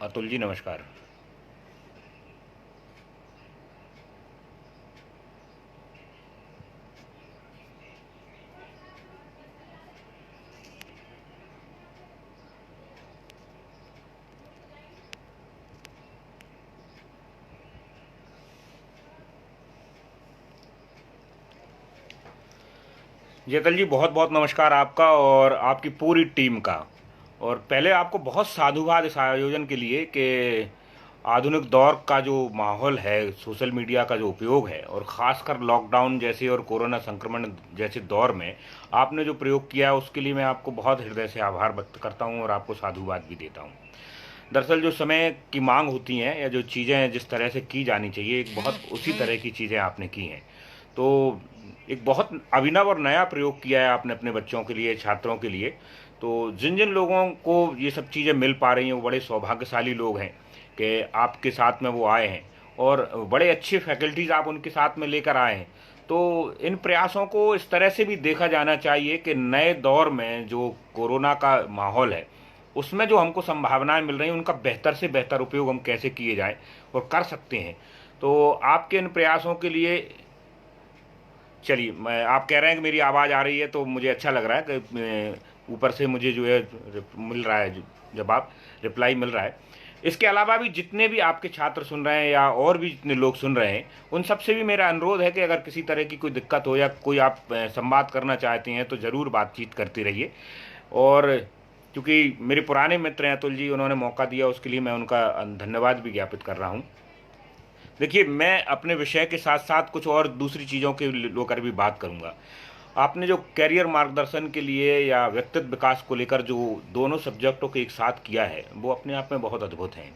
अतुल जी नमस्कार। जी अतुल जी, बहुत बहुत नमस्कार आपका और आपकी पूरी टीम का। और पहले आपको बहुत साधुवाद इस आयोजन के लिए कि आधुनिक दौर का जो माहौल है, सोशल मीडिया का जो उपयोग है और ख़ासकर लॉकडाउन जैसे और कोरोना संक्रमण जैसे दौर में आपने जो प्रयोग किया है उसके लिए मैं आपको बहुत हृदय से आभार व्यक्त करता हूँ और आपको साधुवाद भी देता हूँ। दरअसल जो समय की मांग होती हैं या जो चीज़ें जिस तरह से की जानी चाहिए, एक बहुत उसी तरह की चीज़ें आपने की हैं। तो एक बहुत अभिनव और नया प्रयोग किया है आपने अपने बच्चों के लिए, छात्रों के लिए। तो जिन जिन लोगों को ये सब चीज़ें मिल पा रही हैं वो बड़े सौभाग्यशाली लोग हैं कि आपके साथ में वो आए हैं और बड़े अच्छे फैकल्टीज़ आप उनके साथ में लेकर आए हैं। तो इन प्रयासों को इस तरह से भी देखा जाना चाहिए कि नए दौर में जो कोरोना का माहौल है उसमें जो हमको संभावनाएं मिल रही हैं उनका बेहतर से बेहतर उपयोग हम कैसे किए जाएं और कर सकते हैं। तो आपके इन प्रयासों के लिए चलिए, मैं आप कह रहे हैं कि मेरी आवाज़ आ रही है तो मुझे अच्छा लग रहा है कि ऊपर से मुझे जो है मिल रहा है जवाब, रिप्लाई मिल रहा है। इसके अलावा भी जितने भी आपके छात्र सुन रहे हैं या और भी जितने लोग सुन रहे हैं उन सबसे भी मेरा अनुरोध है कि अगर किसी तरह की कोई दिक्कत हो या कोई आप संवाद करना चाहते हैं तो ज़रूर बातचीत करते रहिए। और क्योंकि मेरे पुराने मित्र हैं अतुल जी, उन्होंने मौका दिया उसके लिए मैं उनका धन्यवाद भी ज्ञापित कर रहा हूँ। देखिए, मैं अपने विषय के साथ साथ कुछ और दूसरी चीज़ों के लेकर भी बात करूँगा। आपने जो करियर मार्गदर्शन के लिए या व्यक्तित्व विकास को लेकर जो दोनों सब्जेक्टों को एक साथ किया है वो अपने आप में बहुत अद्भुत हैं।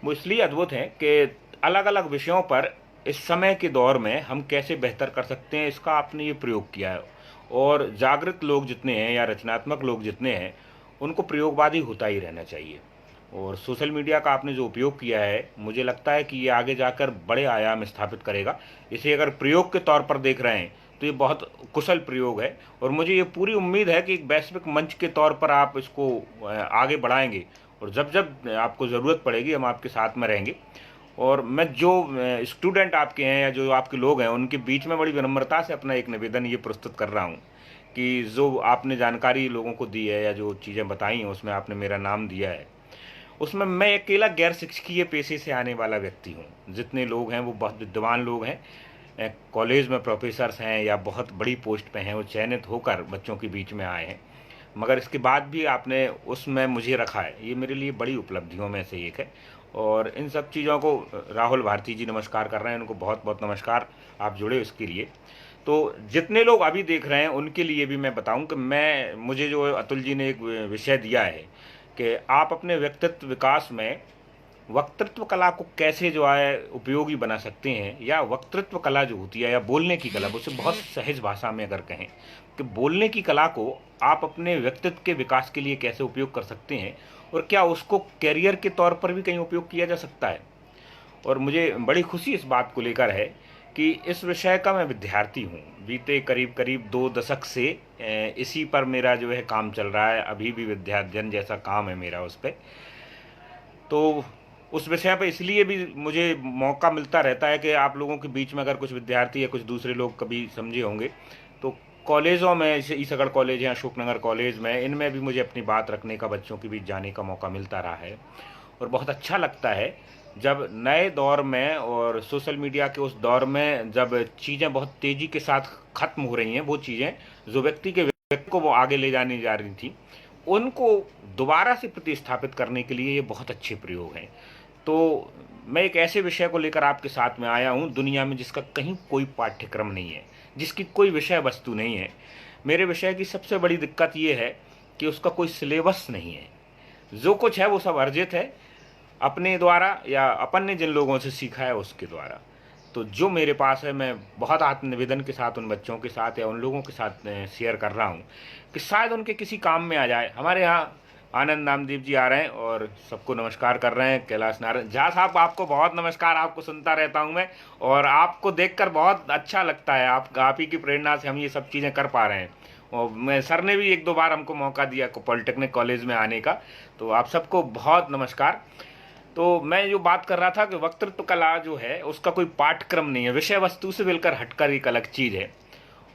वो इसलिए अद्भुत हैं कि अलग अलग विषयों पर इस समय के दौर में हम कैसे बेहतर कर सकते हैं इसका आपने ये प्रयोग किया है। और जागृत लोग जितने हैं या रचनात्मक लोग जितने हैं उनको प्रयोगवादी होता ही रहना चाहिए। और सोशल मीडिया का आपने जो उपयोग किया है मुझे लगता है कि ये आगे जाकर बड़े आयाम स्थापित करेगा। इसे अगर प्रयोग के तौर पर देख रहे हैं तो ये बहुत कुशल प्रयोग है और मुझे ये पूरी उम्मीद है कि एक वैश्विक मंच के तौर पर आप इसको आगे बढ़ाएंगे। और जब जब आपको ज़रूरत पड़ेगी हम आपके साथ में रहेंगे। और मैं जो स्टूडेंट आपके हैं या जो आपके लोग हैं उनके बीच में बड़ी विनम्रता से अपना एक निवेदन ये प्रस्तुत कर रहा हूँ कि जो आपने जानकारी लोगों को दी है या जो चीज़ें बताई हैं उसमें आपने मेरा नाम दिया है, उसमें मैं अकेला गैर शिक्षकीय पेशे से आने वाला व्यक्ति हूँ। जितने लोग हैं वो बहुत विद्वान लोग हैं, कॉलेज में प्रोफेसर्स हैं या बहुत बड़ी पोस्ट पे हैं, वो चयनित होकर बच्चों के बीच में आए हैं। मगर इसके बाद भी आपने उसमें मुझे रखा है, ये मेरे लिए बड़ी उपलब्धियों में से एक है। और इन सब चीज़ों को राहुल भारती जी नमस्कार कर रहे हैं, उनको बहुत बहुत नमस्कार, आप जुड़े उसके लिए। तो जितने लोग अभी देख रहे हैं उनके लिए भी मैं बताऊं कि मुझे जो अतुल जी ने एक विषय दिया है कि आप अपने व्यक्तित्व विकास में वक्तृत्व कला को कैसे जो है उपयोगी बना सकते हैं, या वक्तृत्व कला जो होती है या बोलने की कला, उसे बहुत सहज भाषा में अगर कहें कि बोलने की कला को आप अपने व्यक्तित्व के विकास के लिए कैसे उपयोग कर सकते हैं और क्या उसको कैरियर के तौर पर भी कहीं उपयोग किया जा सकता है। और मुझे बड़ी खुशी इस बात को लेकर है कि इस विषय का मैं विद्यार्थी हूँ। बीते करीब करीब 2 दशक से इसी पर मेरा जो है काम चल रहा है, अभी भी विद्याध्ययन जैसा काम है मेरा उस पर। तो उस विषय पर इसलिए भी मुझे मौका मिलता रहता है कि आप लोगों के बीच में अगर कुछ विद्यार्थी या कुछ दूसरे लोग कभी समझे होंगे तो कॉलेजों में, जैसे ईसगढ़ कॉलेज है, अशोकनगर कॉलेज में, इनमें भी मुझे अपनी बात रखने का, बच्चों के बीच जाने का मौका मिलता रहा है। और बहुत अच्छा लगता है जब नए दौर में और सोशल मीडिया के उस दौर में जब चीज़ें बहुत तेज़ी के साथ ख़त्म हो रही हैं, वो चीज़ें जो व्यक्ति को वो आगे ले जाने जा रही थी उनको दोबारा से प्रतिस्थापित करने के लिए ये बहुत अच्छे प्रयोग हैं। तो मैं एक ऐसे विषय को लेकर आपके साथ में आया हूँ दुनिया में जिसका कहीं कोई पाठ्यक्रम नहीं है, जिसकी कोई विषय वस्तु नहीं है। मेरे विषय की सबसे बड़ी दिक्कत ये है कि उसका कोई सिलेबस नहीं है। जो कुछ है वो सब अर्जित है अपने द्वारा या अपन ने जिन लोगों से सीखा है उसके द्वारा। तो जो मेरे पास है मैं बहुत आत्मनिवेदन के साथ उन बच्चों के साथ या उन लोगों के साथ शेयर कर रहा हूँ कि शायद उनके किसी काम में आ जाए। हमारे यहाँ आनंद नामदेव जी आ रहे हैं और सबको नमस्कार कर रहे हैं। कैलाश नारायण झा साहब, आपको बहुत नमस्कार, आपको सुनता रहता हूँ मैं और आपको देखकर बहुत अच्छा लगता है। आप ही की प्रेरणा से हम ये सब चीज़ें कर पा रहे हैं। और मैं सर ने भी 1-2 बार हमको मौका दिया पॉलिटेक्निक कॉलेज में आने का। तो आप सबको बहुत नमस्कार। तो मैं जो बात कर रहा था कि वक्तृत्व कला जो है उसका कोई पाठ्यक्रम नहीं है, विषय वस्तु से मिलकर हटकर एक अलग चीज़ है।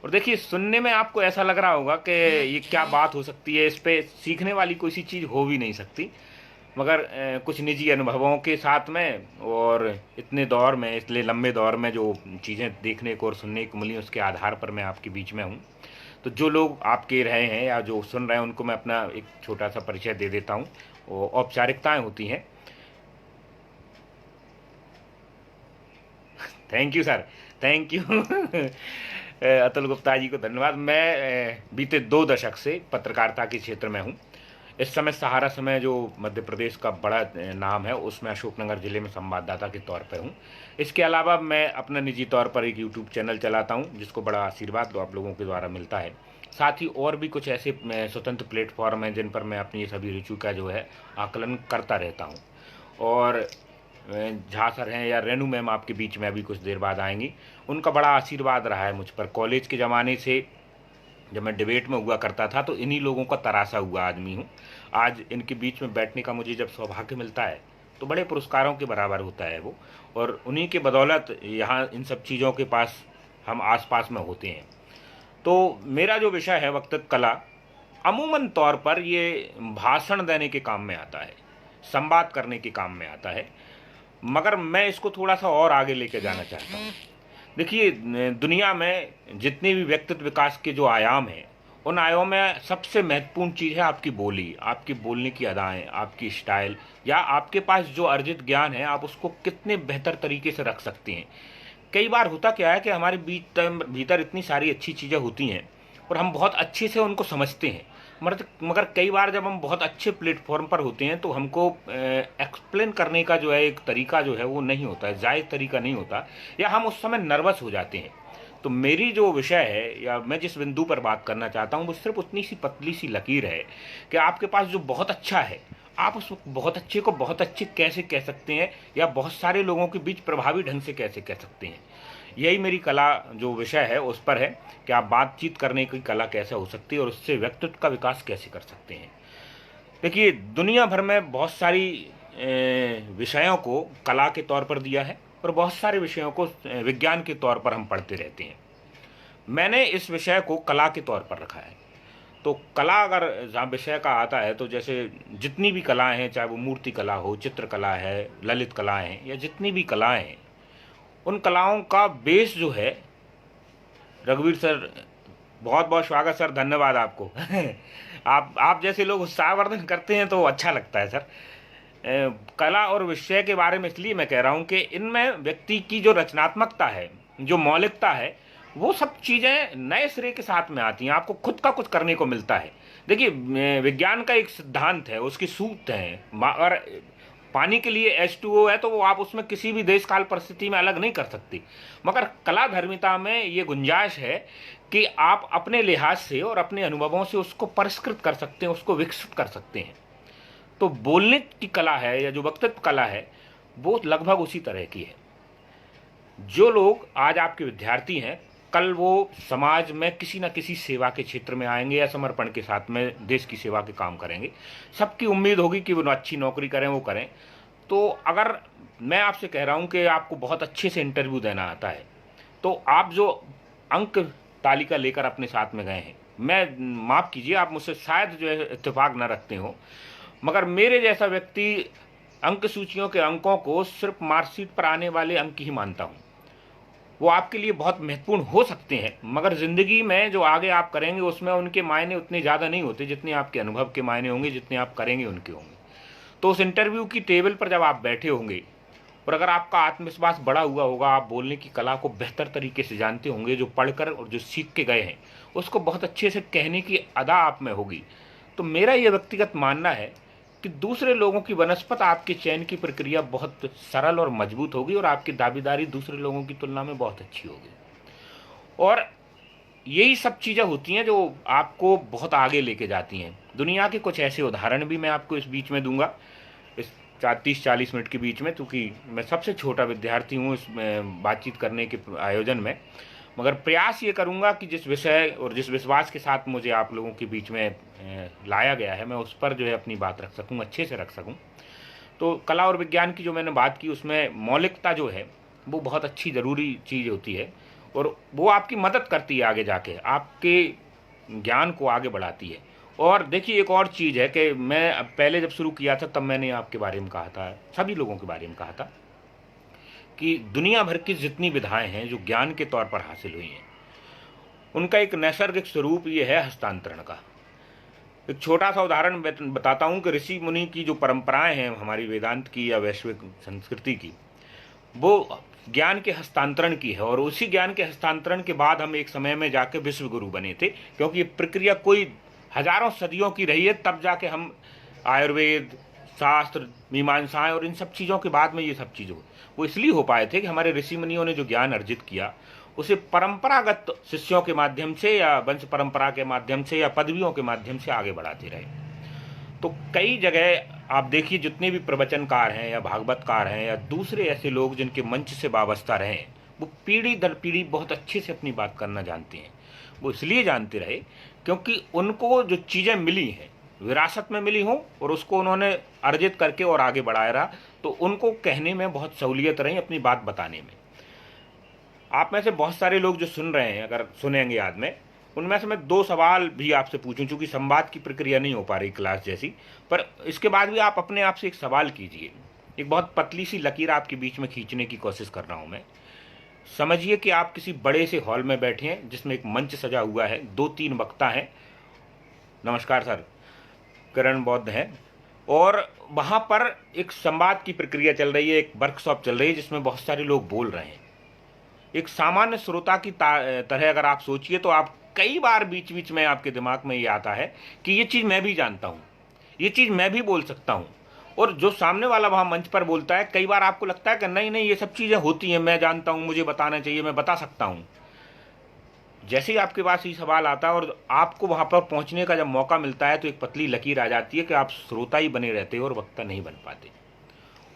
और देखिए, सुनने में आपको ऐसा लग रहा होगा कि ये क्या बात हो सकती है, इस पे सीखने वाली कोई सी चीज़ हो भी नहीं सकती। मगर कुछ निजी अनुभवों के साथ में और इतने दौर में, इसलिए लंबे दौर में जो चीज़ें देखने को और सुनने को मिली उसके आधार पर मैं आपके बीच में हूँ। तो जो लोग आपके रहे हैं या जो सुन रहे हैं उनको मैं अपना एक छोटा सा परिचय दे देता हूँ। वो औपचारिकताएं होती हैं। Thank you sir, thank you. Atul Gupta ji को धन्यवाद। मैं बीते 2 दशक से पत्रकारिता के क्षेत्र में हूँ। इस समय सहारा समय जो मध्य प्रदेश का बड़ा नाम है उसमें अशोकनगर जिले में संवाददाता के तौर पर हूँ। इसके अलावा मैं अपना निजी तौर पर एक यूट्यूब चैनल चलाता हूँ जिसको बड़ा आशीर्वाद आप लोगों के द्वारा मिलता है। साथ ही और भी कुछ ऐसे स्वतंत्र प्लेटफॉर्म हैं जिन पर मैं अपनी ये सभी रुचि का जो है आकलन करता रहता हूँ। और झा सर हैं या रेनू मैम आपके बीच में अभी कुछ देर बाद आएंगी, उनका बड़ा आशीर्वाद रहा है मुझ पर। कॉलेज के ज़माने से जब मैं डिबेट में हुआ करता था तो इन्हीं लोगों का तरासा हुआ आदमी हूँ। आज इनके बीच में बैठने का मुझे जब सौभाग्य मिलता है तो बड़े पुरस्कारों के बराबर होता है वो। और उन्हीं के बदौलत यहाँ इन सब चीज़ों के पास हम आसपास में होते हैं। तो मेरा जो विषय है वक्तृत्व कला, अमूमन तौर पर ये भाषण देने के काम में आता है, संवाद करने के काम में आता है। मगर मैं इसको थोड़ा सा और आगे लेके जाना चाहता हूँ। देखिए, दुनिया में जितने भी व्यक्तित्व विकास के जो आयाम हैं उन आयामों में सबसे महत्वपूर्ण चीज़ है आपकी बोली, आपकी बोलने की अदाएँ, आपकी स्टाइल, या आपके पास जो अर्जित ज्ञान है आप उसको कितने बेहतर तरीके से रख सकते हैं। कई बार होता क्या है कि हमारे भीतर इतनी सारी अच्छी चीज़ें होती हैं और हम बहुत अच्छे से उनको समझते हैं। मगर कई बार जब हम बहुत अच्छे प्लेटफॉर्म पर होते हैं तो हमको एक्सप्लेन करने का जो है एक तरीका जो है वो नहीं होता है, जायज़ तरीका नहीं होता, या हम उस समय नर्वस हो जाते हैं। तो मेरी जो विषय है या मैं जिस बिंदु पर बात करना चाहता हूँ वो सिर्फ उतनी सी पतली सी लकीर है कि आपके पास जो बहुत अच्छा है आप उस बहुत अच्छे को बहुत अच्छे कैसे कह सकते हैं, या बहुत सारे लोगों के बीच प्रभावी ढंग से कैसे कह सकते हैं। यही मेरी कला जो विषय है उस पर है कि आप बातचीत करने की कला कैसे हो सकती है और उससे व्यक्तित्व का विकास कैसे कर सकते हैं। देखिए, दुनिया भर में बहुत सारी विषयों को कला के तौर पर दिया है और बहुत सारे विषयों को विज्ञान के तौर पर हम पढ़ते रहते हैं। मैंने इस विषय को कला के तौर पर रखा है। तो कला अगर जहाँ विषय का आता है तो जैसे जितनी भी कलाएं हैं, चाहे वो मूर्ति कला हो, चित्रकला है, ललित कलाएं हैं, या जितनी भी कलाएं हैं, उन कलाओं का बेस जो है, रघुवीर सर बहुत बहुत स्वागत सर, धन्यवाद आपको। आप जैसे लोग उत्साहवर्धन करते हैं तो अच्छा लगता है सर। कला और विषय के बारे में इसलिए मैं कह रहा हूँ कि इनमें व्यक्ति की जो रचनात्मकता है, जो मौलिकता है, वो सब चीज़ें नए सिरे के साथ में आती हैं। आपको खुद का कुछ करने को मिलता है। देखिए, विज्ञान का एक सिद्धांत है, उसकी सूत्र हैं। अगर पानी के लिए H2O है तो वो आप उसमें किसी भी देश काल परिस्थिति में अलग नहीं कर सकती। मगर कला धर्मिता में ये गुंजाइश है कि आप अपने लिहाज से और अपने अनुभवों से उसको परिष्कृत कर सकते हैं, उसको विकसित कर सकते हैं। तो बोलने की कला है या जो वक्तृत्व कला है वो लगभग उसी तरह की है। जो लोग आज आपके विद्यार्थी हैं, कल वो समाज में किसी न किसी सेवा के क्षेत्र में आएंगे या समर्पण के साथ में देश की सेवा के काम करेंगे। सबकी उम्मीद होगी कि वो अच्छी नौकरी करें, वो करें। तो अगर मैं आपसे कह रहा हूँ कि आपको बहुत अच्छे से इंटरव्यू देना आता है तो आप जो अंक तालिका लेकर अपने साथ में गए हैं, मैं माफ़ कीजिए आप मुझसे शायद जो है इत्तेफाक न रखते हो, मगर मेरे जैसा व्यक्ति अंक सूचियों के अंकों को सिर्फ मार्कशीट पर आने वाले अंक ही मानता हूँ। वो आपके लिए बहुत महत्वपूर्ण हो सकते हैं मगर ज़िंदगी में जो आगे आप करेंगे उसमें उनके मायने उतने ज़्यादा नहीं होते जितने आपके अनुभव के मायने होंगे, जितने आप करेंगे उनके होंगे। तो उस इंटरव्यू की टेबल पर जब आप बैठे होंगे और अगर आपका आत्मविश्वास बढ़ा हुआ होगा, आप बोलने की कला को बेहतर तरीके से जानते होंगे, जो पढ़कर और जो सीख के गए हैं उसको बहुत अच्छे से कहने की अदा आप में होगी, तो मेरा ये व्यक्तिगत मानना है कि दूसरे लोगों की बनस्पत आपके चयन की प्रक्रिया बहुत सरल और मजबूत होगी और आपकी दावेदारी दूसरे लोगों की तुलना में बहुत अच्छी होगी। और यही सब चीज़ें होती हैं जो आपको बहुत आगे लेके जाती हैं। दुनिया के कुछ ऐसे उदाहरण भी मैं आपको इस बीच में दूंगा, इस 30-40 मिनट के बीच में, क्योंकि मैं सबसे छोटा विद्यार्थी हूँ इस बातचीत करने के आयोजन में। मगर प्रयास ये करूँगा कि जिस विषय और जिस विश्वास के साथ मुझे आप लोगों के बीच में लाया गया है मैं उस पर जो है अपनी बात रख सकूँ, अच्छे से रख सकूँ। तो कला और विज्ञान की जो मैंने बात की उसमें मौलिकता जो है वो बहुत अच्छी ज़रूरी चीज़ होती है, और वो आपकी मदद करती है आगे जाके, आपके ज्ञान को आगे बढ़ाती है। और देखिए एक और चीज़ है कि मैं पहले जब शुरू किया था तब मैंने आपके बारे में कहा था, सभी लोगों के बारे में कहा था कि दुनिया भर की जितनी विधाएं हैं जो ज्ञान के तौर पर हासिल हुई हैं, उनका एक नैसर्गिक स्वरूप ये है हस्तांतरण का। एक छोटा सा उदाहरण बताता हूँ कि ऋषि मुनि की जो परंपराएं हैं हमारी वेदांत की या वैश्विक संस्कृति की, वो ज्ञान के हस्तांतरण की है। और उसी ज्ञान के हस्तांतरण के बाद हम एक समय में जाके विश्व गुरु बने थे, क्योंकि ये प्रक्रिया कोई हजारों सदियों की रही है, तब जाके हम आयुर्वेद, शास्त्र, मीमांसाएं और इन सब चीज़ों के बाद में ये सब चीज़ वो इसलिए हो पाए थे कि हमारे ऋषि मुनियों ने जो ज्ञान अर्जित किया उसे परंपरागत शिष्यों के माध्यम से या वंश परंपरा के माध्यम से या पदवियों के माध्यम से आगे बढ़ाते रहे। तो कई जगह आप देखिए जितने भी प्रवचनकार हैं या भागवतकार हैं या दूसरे ऐसे लोग जिनके मंच से वाबस्ता रहे, वो पीढ़ी दर पीढ़ी बहुत अच्छे से अपनी बात करना जानते हैं। वो इसलिए जानते रहे क्योंकि उनको जो चीज़ें मिली हैं विरासत में मिली हों और उसको उन्होंने अर्जित करके और आगे बढ़ाया रहा, तो उनको कहने में बहुत सहूलियत रही अपनी बात बताने में। आप में से बहुत सारे लोग जो सुन रहे हैं, अगर सुनेंगे याद में, उनमें से मैं 2 सवाल भी आपसे पूछूं, चूंकि संवाद की प्रक्रिया नहीं हो पा रही क्लास जैसी, पर इसके बाद भी आप अपने आप से एक सवाल कीजिए। एक बहुत पतली सी लकीर आपके बीच में खींचने की कोशिश कर रहा हूं मैं। समझिए कि आप किसी बड़े से हॉल में बैठे हैं जिसमें एक मंच सजा हुआ है, 2-3 वक्ता हैं, नमस्कार सर, करण बौद्ध हैं, और वहाँ पर एक संवाद की प्रक्रिया चल रही है, एक वर्कशॉप चल रही है जिसमें बहुत सारे लोग बोल रहे हैं। एक सामान्य श्रोता की तरह अगर आप सोचिए तो आप कई बार बीच बीच में आपके दिमाग में ये आता है कि ये चीज़ मैं भी जानता हूँ, ये चीज़ मैं भी बोल सकता हूँ। और जो सामने वाला वहाँ मंच पर बोलता है, कई बार आपको लगता है कि नहीं नहीं ये सब चीज़ें होती हैं, मैं जानता हूँ, मुझे बताना चाहिए, मैं बता सकता हूँ। जैसे ही आपके पास ये सवाल आता है और आपको वहाँ पर पहुँचने का जब मौका मिलता है तो एक पतली लकीर आ जाती है कि आप श्रोता ही बने रहते हो और वक्ता नहीं बन पाते।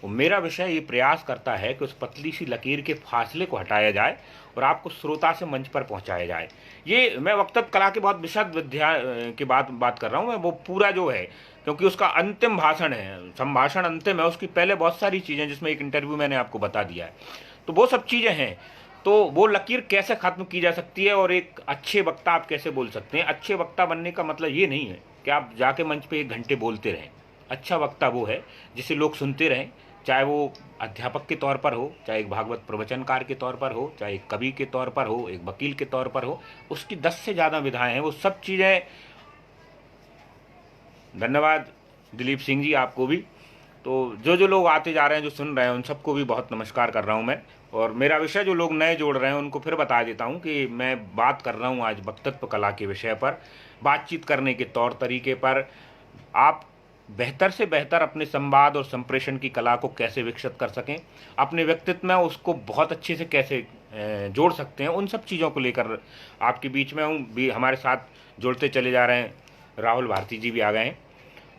और मेरा विषय ये प्रयास करता है कि उस पतली सी लकीर के फासले को हटाया जाए और आपको श्रोता से मंच पर पहुंचाया जाए। ये मैं वक्तव्य कला के बहुत विशद विद्या की बात कर रहा हूँ मैं, वो पूरा जो है, क्योंकि उसका अंतिम भाषण है, संभाषण अंतिम है, उसकी पहले बहुत सारी चीज़ें जिसमें एक इंटरव्यू मैंने आपको बता दिया है, तो वो सब चीज़ें हैं। तो वो लकीर कैसे ख़त्म की जा सकती है और एक अच्छे वक्ता आप कैसे बोल सकते हैं। अच्छे वक्ता बनने का मतलब ये नहीं है कि आप जाके मंच पे 1 घंटे बोलते रहें। अच्छा वक्ता वो है जिसे लोग सुनते रहें, चाहे वो अध्यापक के तौर पर हो, चाहे एक भागवत प्रवचनकार के तौर पर हो, चाहे एक कवि के तौर पर हो, एक वकील के तौर पर हो, उसकी 10 से ज़्यादा विधाएं हैं, वो सब चीज़ें। धन्यवाद दिलीप सिंह जी, आपको भी। तो जो लोग आते जा रहे हैं, जो सुन रहे हैं, उन सबको भी बहुत नमस्कार कर रहा हूं मैं। और मेरा विषय जो लोग नए जोड़ रहे हैं उनको फिर बता देता हूं कि मैं बात कर रहा हूं आज वक्तृत्व कला के विषय पर, बातचीत करने के तौर तरीके पर। आप बेहतर से बेहतर अपने संवाद और संप्रेषण की कला को कैसे विकसित कर सकें, अपने व्यक्तित्व में उसको बहुत अच्छे से कैसे जोड़ सकते हैं, उन सब चीज़ों को लेकर आपके बीच में हूँ। भी हमारे साथ जुड़ते चले जा रहे हैं, राहुल भारती जी भी आ गए हैं।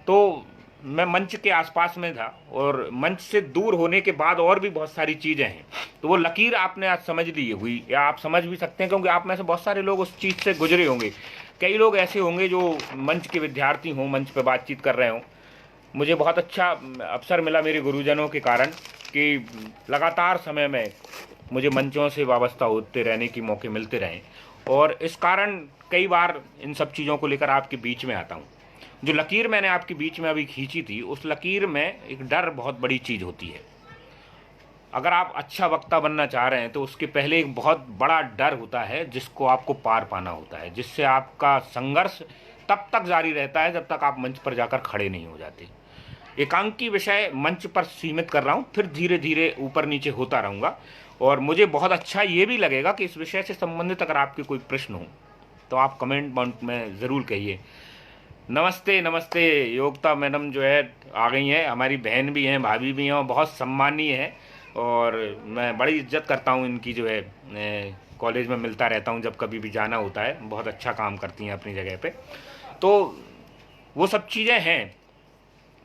तो मैं मंच के आसपास में था और मंच से दूर होने के बाद और भी बहुत सारी चीज़ें हैं। तो वो लकीर आपने आज समझ ली हुई, या आप समझ भी सकते हैं क्योंकि आप में से बहुत सारे लोग उस चीज़ से गुजरे होंगे। कई लोग ऐसे होंगे जो मंच के विद्यार्थी हों, मंच पर बातचीत कर रहे हों। मुझे बहुत अच्छा अवसर मिला मेरे गुरुजनों के कारण कि लगातार समय में मुझे मंचों से वाबस्ता होते रहने के मौके मिलते रहें, और इस कारण कई बार इन सब चीज़ों को लेकर आपके बीच में आता हूँ। जो लकीर मैंने आपके बीच में अभी खींची थी, उस लकीर में एक डर बहुत बड़ी चीज़ होती है। अगर आप अच्छा वक्ता बनना चाह रहे हैं तो उसके पहले एक बहुत बड़ा डर होता है जिसको आपको पार पाना होता है, जिससे आपका संघर्ष तब तक जारी रहता है जब तक आप मंच पर जाकर खड़े नहीं हो जाते। एकांकी विषय मंच पर सीमित कर रहा हूँ, फिर धीरे धीरे ऊपर नीचे होता रहूँगा। और मुझे बहुत अच्छा ये भी लगेगा कि इस विषय से संबंधित अगर आपके कोई प्रश्न हो तो आप कमेंट बॉक्स में ज़रूर कहिए। नमस्ते नमस्ते, योगिता मैडम जो है आ गई हैं, हमारी बहन भी हैं, भाभी भी हैं, और बहुत सम्मानीय हैं, और मैं बड़ी इज्जत करता हूँ इनकी। जो है कॉलेज में मिलता रहता हूँ जब कभी भी जाना होता है, बहुत अच्छा काम करती हैं अपनी जगह पे। तो वो सब चीज़ें हैं,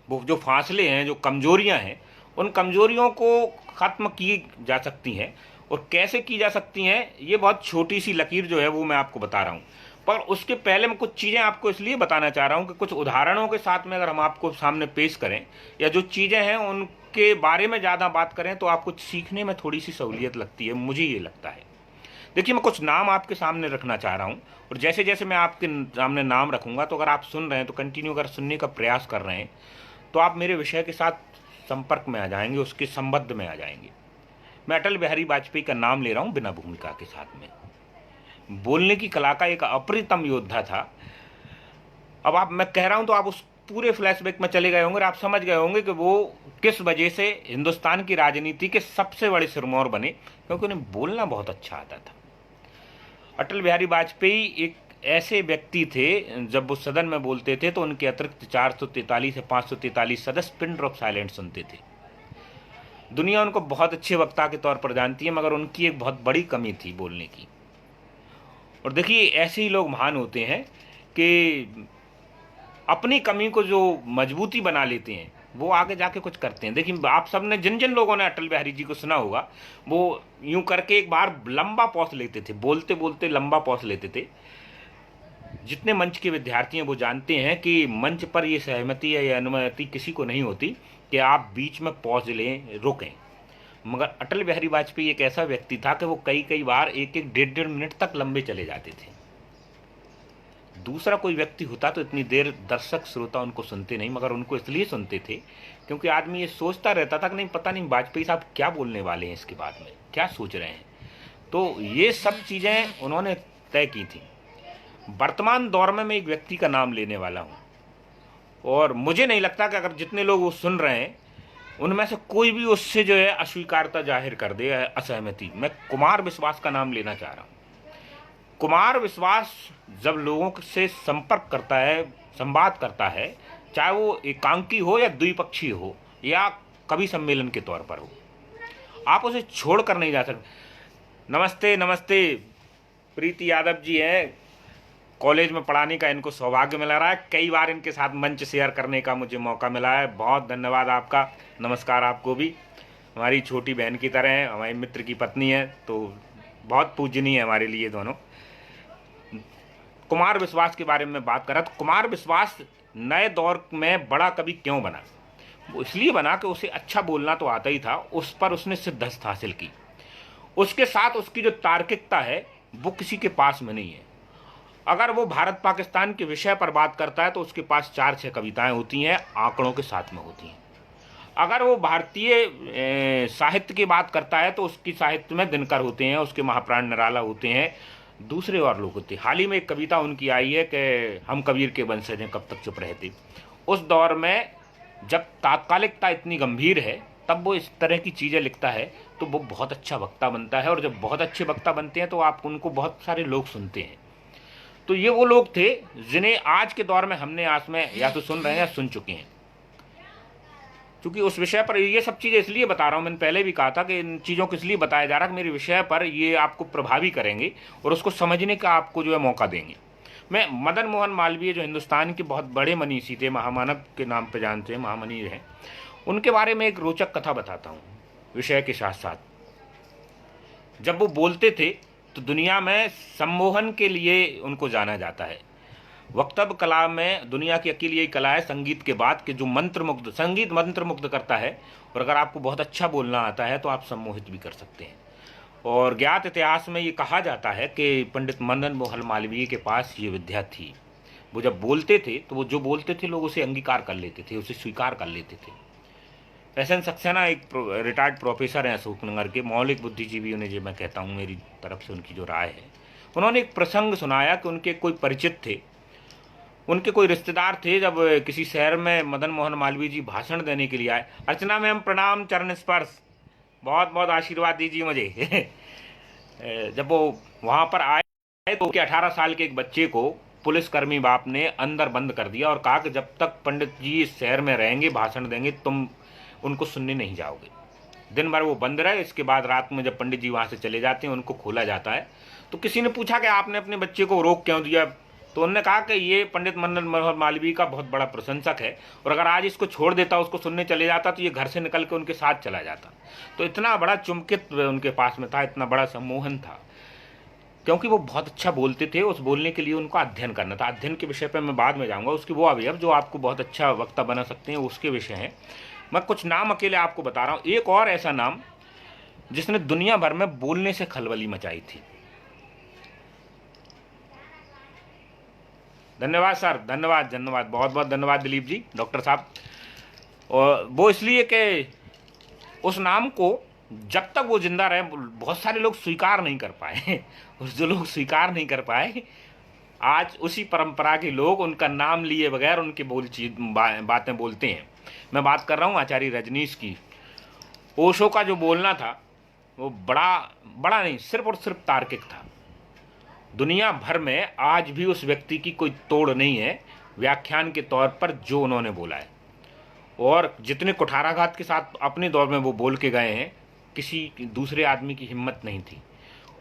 वो जो फासले हैं, जो कमजोरियां हैं, उन कमजोरियों को ख़त्म की जा सकती हैं। और कैसे की जा सकती हैं, ये बहुत छोटी सी लकीर जो है वो मैं आपको बता रहा हूँ। पर उसके पहले मैं कुछ चीज़ें आपको इसलिए बताना चाह रहा हूँ कि कुछ उदाहरणों के साथ में अगर हम आपको सामने पेश करें या जो चीज़ें हैं उनके बारे में ज़्यादा बात करें तो आपको सीखने में थोड़ी सी सहूलियत लगती है, मुझे ये लगता है। देखिए, मैं कुछ नाम आपके सामने रखना चाह रहा हूँ और जैसे जैसे मैं आपके सामने नाम रखूंगा तो अगर आप सुन रहे हैं तो कंटिन्यू अगर सुनने का प्रयास कर रहे हैं तो आप मेरे विषय के साथ संपर्क में आ जाएंगे, उसके संबद्ध में आ जाएंगे। मैं अटल बिहारी वाजपेयी का नाम ले रहा हूँ बिना भूमिका के साथ में। बोलने की कला का एक अप्रतिम योद्धा था। अब आप, मैं कह रहा हूं तो आप उस पूरे फ्लैशबैक में चले गए होंगे और आप समझ गए होंगे कि वो किस वजह से हिंदुस्तान की राजनीति के सबसे बड़े सिरमौर बने, क्योंकि उन्हें बोलना बहुत अच्छा आता था। अटल बिहारी वाजपेयी एक ऐसे व्यक्ति थे, जब वो सदन में बोलते थे तो उनके अतिरिक्त 443 से 543 सदस्य पिन ड्रॉप साइलेंट सुनते थे। दुनिया उनको बहुत अच्छे वक्ता के तौर पर जानती है, मगर उनकी एक बहुत बड़ी कमी थी बोलने की। और देखिए, ऐसे ही लोग महान होते हैं कि अपनी कमी को जो मजबूती बना लेते हैं वो आगे जाके कुछ करते हैं। देखिए, आप सब ने, जिन जिन लोगों ने अटल बिहारी जी को सुना होगा, वो यूं करके एक बार लंबा पॉज लेते थे, बोलते बोलते लंबा पॉज लेते थे। जितने मंच के विद्यार्थी हैं वो जानते हैं कि मंच पर ये सहमति या अनुमति किसी को नहीं होती कि आप बीच में पॉज लें, रुकें। मगर अटल बिहारी वाजपेयी एक ऐसा व्यक्ति था कि वो कई कई बार एक एक 1.5 मिनट तक लंबे चले जाते थे। दूसरा कोई व्यक्ति होता तो इतनी देर दर्शक श्रोता उनको सुनते नहीं, मगर उनको इसलिए सुनते थे क्योंकि आदमी ये सोचता रहता था कि नहीं, पता नहीं वाजपेयी साहब क्या बोलने वाले हैं, इसके बाद में क्या सोच रहे हैं। तो ये सब चीज़ें उन्होंने तय की थी। वर्तमान दौर में मैं एक व्यक्ति का नाम लेने वाला हूँ और मुझे नहीं लगता कि अगर जितने लोग वो सुन रहे हैं उनमें से कोई भी उससे जो है अस्वीकारता जाहिर कर दे, असहमति। मैं कुमार विश्वास का नाम लेना चाह रहा हूँ। कुमार विश्वास जब लोगों से संपर्क करता है, संवाद करता है, चाहे वो एकांकी हो या द्विपक्षीय हो या कवि सम्मेलन के तौर पर हो, आप उसे छोड़ कर नहीं जा सकते। नमस्ते नमस्ते, प्रीति यादव जी हैं, कॉलेज में पढ़ाने का इनको सौभाग्य मिला रहा है, कई बार इनके साथ मंच शेयर करने का मुझे मौका मिला है। बहुत धन्यवाद आपका। नमस्कार आपको भी। हमारी छोटी बहन की तरह है, हमारे मित्र की पत्नी है, तो बहुत पूजनीय है हमारे लिए दोनों। कुमार विश्वास के बारे में बात करा तो कुमार विश्वास नए दौर में बड़ा कवि क्यों बना? वो इसलिए बना कि उसे अच्छा बोलना तो आता ही था, उस पर उसने सिद्धहस्त हासिल की। उसके साथ उसकी जो तार्किकता है वो किसी के पास में नहीं है। अगर वो भारत पाकिस्तान के विषय पर बात करता है तो उसके पास 4-6 कविताएं होती हैं, आंकड़ों के साथ में होती हैं। अगर वो भारतीय साहित्य की बात करता है तो उसकी साहित्य में दिनकर होते हैं, उसके महाप्राण निराला होते हैं, दूसरे और लोग होते हैं। हाल ही में एक कविता उनकी आई है कि हम कबीर के वंशज हैं, कब तक चुप रहते। उस दौर में जब तात्कालिकता इतनी गंभीर है तब वो इस तरह की चीज़ें लिखता है तो वो बहुत अच्छा वक्ता बनता है। और जब बहुत अच्छे वक्ता बनते हैं तो आप उनको बहुत सारे लोग सुनते हैं। तो ये वो लोग थे जिन्हें आज के दौर में हमने आज में या तो सुन रहे हैं या सुन चुके हैं। क्योंकि उस विषय पर ये सब चीज़ें इसलिए बता रहा हूँ, मैंने पहले भी कहा था कि इन चीज़ों को इसलिए बताया जा रहा है कि मेरे विषय पर ये आपको प्रभावी करेंगे और उसको समझने का आपको जो है मौका देंगे। मैं मदन मोहन मालवीय, जो हिंदुस्तान के बहुत बड़े मनीषी थे, महामानव के नाम पर जानते हैं, महामनी हैं, उनके बारे में एक रोचक कथा बताता हूँ विषय के साथ साथ। जब वो बोलते थे तो दुनिया में सम्मोहन के लिए उनको जाना जाता है। वक्तव्य कला में दुनिया की अकेली यही कला है संगीत के बाद कि जो मंत्रमुग्ध, संगीत मंत्रमुग्ध करता है। और अगर आपको बहुत अच्छा बोलना आता है तो आप सम्मोहित भी कर सकते हैं। और ज्ञात इतिहास में ये कहा जाता है कि पंडित मदन मोहन मालवीय के पास ये विद्या थी। वो जब बोलते थे तो वो जो बोलते थे लोग उसे अंगीकार कर लेते थे, उसे स्वीकार कर लेते थे। एस.एन. सक्सेना एक रिटायर्ड प्रोफेसर हैं अशोकनगर के, मौलिक बुद्धिजीवी उन्हें जो मैं कहता हूँ, मेरी तरफ से उनकी जो राय है। उन्होंने एक प्रसंग सुनाया कि उनके कोई परिचित थे, उनके कोई रिश्तेदार थे, जब किसी शहर में मदन मोहन मालवीय जी भाषण देने के लिए आए। अर्चना मैम प्रणाम, चरण स्पर्श, बहुत बहुत आशीर्वाद दीजिए मुझे। जब वो वहाँ पर आए तो उनके 18 साल के एक बच्चे को पुलिसकर्मी बाप ने अंदर बंद कर दिया और कहा कि जब तक पंडित जी इस शहर में रहेंगे, भाषण देंगे, तुम उनको सुनने नहीं जाओगे। दिन भर वो बंद रहे। इसके बाद रात में जब पंडित जी वहाँ से चले जाते हैं, उनको खोला जाता है। तो किसी ने पूछा कि आपने अपने बच्चे को रोक क्यों दिया? तो उन्होंने कहा कि ये पंडित मदन मोहन मालवीय का बहुत बड़ा प्रशंसक है और अगर आज इसको छोड़ देता, उसको सुनने चले जाता, तो ये घर से निकल के उनके साथ चला जाता। तो इतना बड़ा चुमकित उनके पास में था, इतना बड़ा सम्मोहन था। क्योंकि वो बहुत अच्छा बोलते थे। उस बोलने के लिए उनको अध्ययन करना था। अध्ययन के विषय पर मैं बाद में जाऊंगा, उसकी वो अवयव जो आपको बहुत अच्छा वक्ता बना सकते हैं उसके विषय हैं। मैं कुछ नाम अकेले आपको बता रहा हूँ। एक और ऐसा नाम जिसने दुनिया भर में बोलने से खलबली मचाई थी। धन्यवाद सर, धन्यवाद धन्यवाद, बहुत बहुत धन्यवाद दिलीप जी, डॉक्टर साहब। और वो इसलिए कि उस नाम को जब तक वो जिंदा रहे बहुत सारे लोग स्वीकार नहीं कर पाए उस जो लोग स्वीकार नहीं कर पाए, आज उसी परंपरा के लोग उनका नाम लिए बगैर उनके बातें बोलते हैं। मैं बात कर रहा हूँ आचार्य रजनीश की। ओशो का जो बोलना था वो बड़ा बड़ा नहीं, सिर्फ और सिर्फ तार्किक था। दुनिया भर में आज भी उस व्यक्ति की कोई तोड़ नहीं है व्याख्यान के तौर पर जो उन्होंने बोला है। और जितने कुठाराघात के साथ अपने दौर में वो बोल के गए हैं, किसी दूसरे आदमी की हिम्मत नहीं थी।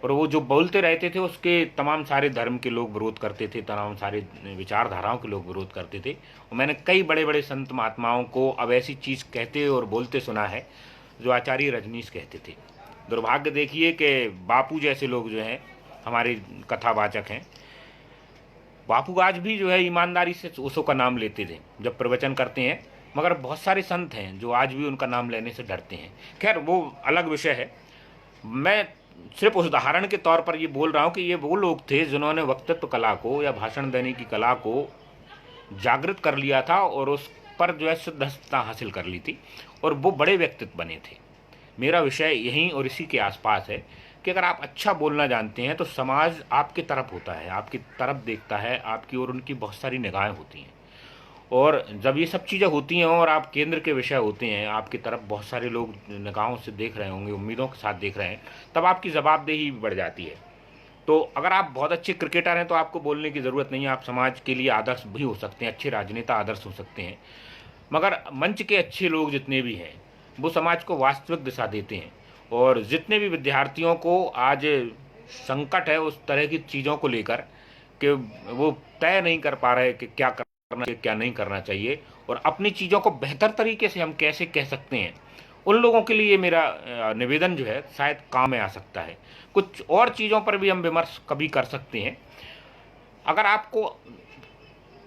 और वो जो बोलते रहते थे उसके तमाम सारे धर्म के लोग विरोध करते थे, तमाम सारे विचारधाराओं के लोग विरोध करते थे। और मैंने कई बड़े बड़े संत महात्माओं को अब ऐसी चीज़ कहते और बोलते सुना है जो आचार्य रजनीश कहते थे। दुर्भाग्य देखिए कि बापू जैसे लोग जो हैं हमारे कथावाचक हैं, बापू आज भी जो है ईमानदारी से ओशो का नाम लेते थे जब प्रवचन करते हैं, मगर बहुत सारे संत हैं जो आज भी उनका नाम लेने से डरते हैं। खैर वो अलग विषय है। मैं सिर्फ उस उदाहरण के तौर पर ये बोल रहा हूँ कि ये वो लोग थे जिन्होंने वक्तृत्व कला को या भाषण देने की कला को जागृत कर लिया था और उस पर जो है सिद्धता हासिल कर ली थी, और वो बड़े व्यक्तित्व बने थे। मेरा विषय यहीं और इसी के आसपास है कि अगर आप अच्छा बोलना जानते हैं तो समाज आपकी तरफ होता है, आपकी तरफ देखता है, आपकी और उनकी बहुत सारी निगाहें होती हैं। और जब ये सब चीज़ें होती हैं और आप केंद्र के विषय होते हैं, आपकी तरफ बहुत सारे लोग निगाहों से देख रहे होंगे, उम्मीदों के साथ देख रहे हैं, तब आपकी जवाबदेही बढ़ जाती है। तो अगर आप बहुत अच्छे क्रिकेटर हैं तो आपको बोलने की ज़रूरत नहीं है, आप समाज के लिए आदर्श भी हो सकते हैं, अच्छे राजनेता आदर्श हो सकते हैं। मगर मंच के अच्छे लोग जितने भी हैं वो समाज को वास्तविक दिशा देते हैं। और जितने भी विद्यार्थियों को आज संकट है उस तरह की चीज़ों को लेकर कि वो तय नहीं कर पा रहे कि क्या करना चाहिए क्या नहीं करना चाहिए, और अपनी चीज़ों को बेहतर तरीके से हम कैसे कह सकते हैं, उन लोगों के लिए मेरा निवेदन जो है शायद काम में आ सकता है। कुछ और चीज़ों पर भी हम विमर्श कभी कर सकते हैं। अगर आपको